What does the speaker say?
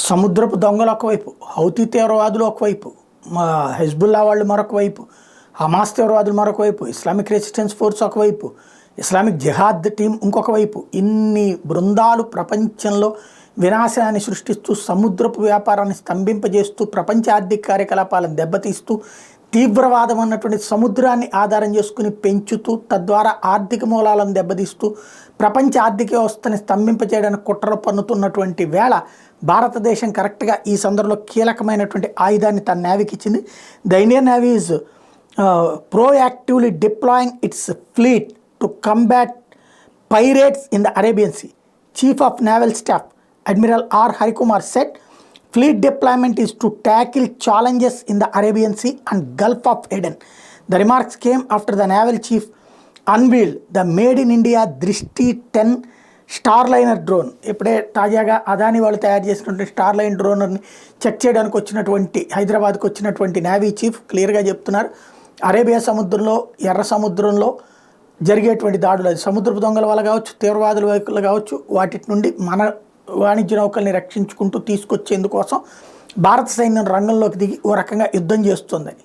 సముద్రపు దొంగలు ఒకవైపు, హౌతీ తీవ్రవాదులు ఒకవైపు, హెజ్బుల్లా వాళ్ళు మరొక వైపు, హమాస్ తీవ్రవాదులు మరొక వైపు, ఇస్లామిక్ రెసిస్టెన్స్ ఫోర్స్ ఒకవైపు, ఇస్లామిక్ జిహాద్ టీం ఇంకొక వైపు, ఇన్ని బృందాలు ప్రపంచంలో వినాశనాన్ని సృష్టిస్తూ సముద్రపు వ్యాపారాన్ని స్తంభింపజేస్తూ ప్రపంచ ఆర్థిక కార్యకలాపాలను దెబ్బతీస్తూ తీవ్రవాదం అన్నటువంటి సముద్రాన్ని ఆధారం చేసుకుని పెంచుతూ తద్వారా ఆర్థిక మూలాలను దెబ్బతీస్తూ ప్రపంచ ఆర్థిక వ్యవస్థని స్తంభింపజేయడానికి కుట్రలు పన్నుతున్నటువంటి వేళ భారతదేశం కరెక్ట్గా ఈ సందర్భంలో కీలకమైనటువంటి ఆయుధాన్ని తన నేవీకి ఇచ్చింది. The Indian navy is proactively deploying its fleet to combat pirates in the Arabian Sea. Chief of Naval Staff Admiral R. Harikumar said, fleet deployment is to tackle challenges in the Arabian Sea and Gulf of Aden. The remarks came after the naval chief unveiled the Made in India Drishti 10 Starliner drone. ఇప్పుడే తాజాగా అదాని వాళ్ళు తయారు చేసినటువంటి స్టార్లైన్ డ్రోన్ని check చేయడానికి వచ్చినటువంటి హైదరాబాద్కు వచ్చినటువంటి navy chief క్లియర్గా చెప్తున్నారు, అరేబియా సముద్రంలో, ఎర్ర సముద్రంలో జరిగేటువంటి దాడులు, అది సముద్రపు దొంగల వల్ల కావచ్చు, తీవ్రవాదుల వైపులు కావచ్చు, వాటి నుండి మన వాణిజ్య నౌకల్ని రక్షించుకుంటూ తీసుకొచ్చేందుకోసం భారత సైన్యం రంగంలోకి దిగి ఓ రకంగా యుద్ధం చేస్తుందని.